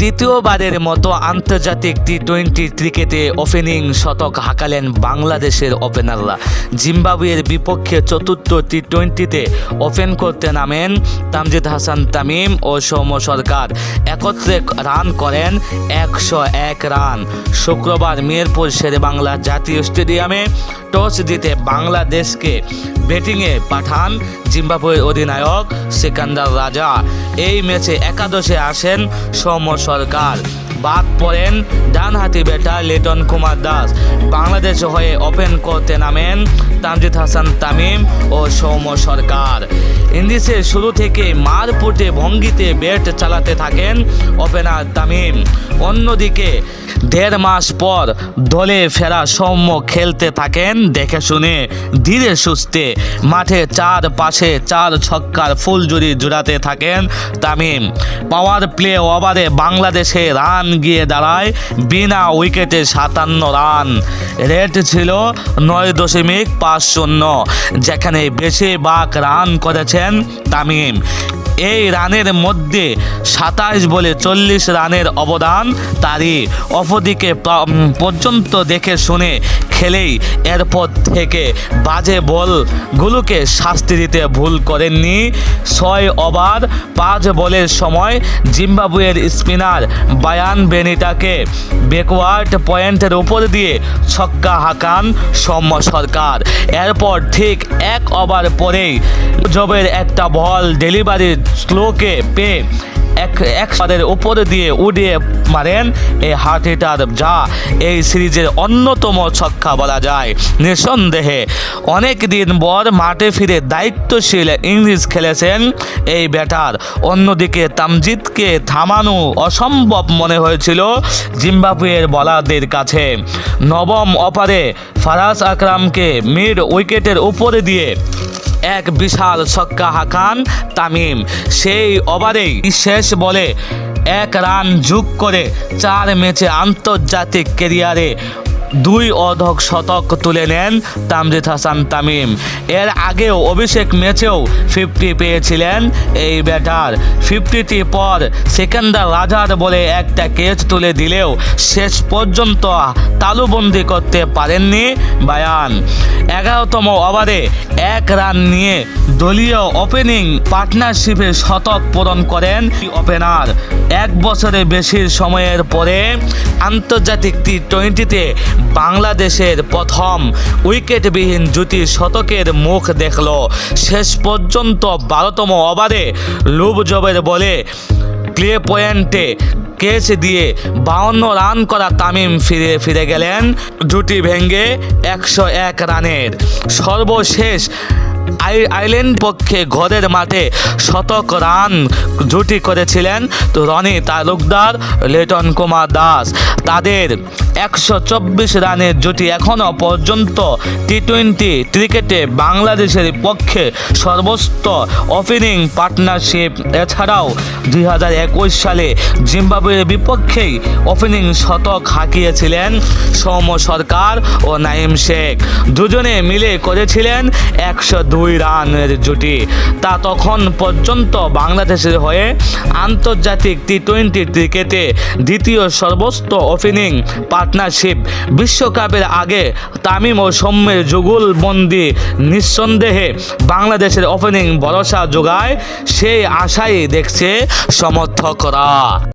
তৃতীয়বারের মতো আন্তর্জাতিক টি-20 ক্রিকেটে ওপেনিং শতক হাঁকালেন বাংলাদেশের ওপেনাররা। জিম্বাবুয়ের বিপক্ষে চতুর্থ টি-20তে ওপেন করতে নামেন তামজিদ হাসান তামিম ও সৌম্য সরকার। একত্রে রান করেন 101 রান। শুক্রবার মিরপুর শেরেবাংলা জাতীয় স্টেডিয়ামে টস জিতে বাংলাদেশকে ব্যাটিংয়ে পাঠান জিম্বাবুয়ের অধিনায়ক সিকান্দার রাজা। এই ম্যাচে একাদশে আসেন সৌম্য সরকার, বাদ পড়েন ডানহাতি ব্যাটার লিটন কুমার দাস। বাংলাদেশ হয়ে ওপেন করতে নামেন তামজিদ হাসান তামিম ও সৌম্য সরকার। ইনিংসের শুরু থেকে মারপুটে ভঙ্গিতে ব্যাট চালাতে থাকেন ওপেনার তামিম। অন্যদিকে 1.5 মাস পর দলে ফেরা সৌম্য খেলতে থাকেন দেখে শুনে, ধীরে সুস্থে। মাঠে 4 পাশে 4 ছক্কার ফুলঝুরি জোড়াতে থাকেন তামিম। পাওয়ার প্লে ওভারে বাংলাদেশে রান গিয়ে দাঁড়ায় বিনা উইকেটে 57 রান। রেট ছিল 9.50, যেখানে বেশিরভাগ রান করেছেন তামিম। এই রানের মধ্যে 27 বলে 40 রানের অবদান তারই। অপরদিকে পর্যন্ত দেখে শুনে খেলেই এরপর থেকে বাজে বলগুলোকে শাস্তি দিতে ভুল করেননি। 6 ওভার 5 বলের সময় জিম্বাবুয়ের স্পিনার বায়ান বেনিটাকে ব্যাকওয়ার্ড পয়েন্টের উপর দিয়ে ছক্কা হাঁকান সৌম্য সরকার। এরপর ঠিক 1 ওভার পরেই জবের একটা বল ডেলিভারি স্লোকে পেয়ে একবারের উপরে দিয়ে উড়িয়ে মারেন এই হার্ট হিটার, যা এই সিরিজের অন্যতম ছক্কা বলা যায়। নিঃসন্দেহে অনেক দিন পর মাঠে ফিরে দায়িত্বশীল ইনিংস খেলেছেন এই ব্যাটার। অন্যদিকে তামজিদকে থামানো অসম্ভব মনে হয়েছিল জিম্বাবুয়ের বোলারদের কাছে। 9ম ওভারে ফারাজ আকরামকে মিড উইকেটের উপরে দিয়ে এক বিশাল ছক্কা হাঁকান তামিম। সেই ওভারেই শেষ বলে 1 রান যোগ করে 4 ম্যাচে আন্তর্জাতিক ক্যারিয়ারে 2 অর্ধক শতক তুলে নেন তামজিদ হাসান তামিম। এর আগেও অভিষেক ম্যাচেও 50 পেয়েছিলেন এই ব্যাটার। 50টি পর সিকান্দার রাজার বলে একটা ক্যাচ তুলে দিলেও শেষ পর্যন্ত তালুবন্দি করতে পারেননি বায়ান। 11তম ওভারে 1 রান নিয়ে দলীয় ওপেনিং পার্টনারশিপে শতক পূরণ করেন ওপেনার। 1 বছরের বেশি সময়ের পরে আন্তর্জাতিক টি-20তে বাংলাদেশের প্রথম উইকেটবিহীন জুটি শতকের মুখ দেখল। শেষ পর্যন্ত 12তম ওভারে লুব জবের বলে ক্লে পয়েন্টে ক্যাচ দিয়ে 52 রান করা তামিম ফিরে গেলেন জুটি ভেঙে 101 রানের। সর্বশেষ আইল্যান্ড পক্ষে ঘরের মাঠে শতক রান জুটি করেছিলেন রনি তালুকদার, লিটন কুমার দাস। তাদের 124 রানের জুটি এখনও পর্যন্ত টি-20 ক্রিকেটে বাংলাদেশের পক্ষে সর্বোচ্চ ওপেনিং পার্টনারশিপ। এছাড়াও 2021 সালে জিম্বাবুয়ের বিপক্ষেই ওপেনিং শতক হাঁকিয়েছিলেন সৌম্য সরকার ও নাঈম শেখ। দুজনে মিলে করেছিলেন 102 রানের জুটি। তা তখন পর্যন্ত বাংলাদেশের হয়ে আন্তর্জাতিক টি-20 ক্রিকেটে দ্বিতীয় সর্বোচ্চ ওপেনিং পার্টনারশিপ। বিশ্বকাপের আগে তামিম ও সৌম্যের যুগলবন্দি নিঃসন্দেহে বাংলাদেশের ওপেনিং ভরসা যোগায়, সেই আশাই দেখছে সমর্থকরা।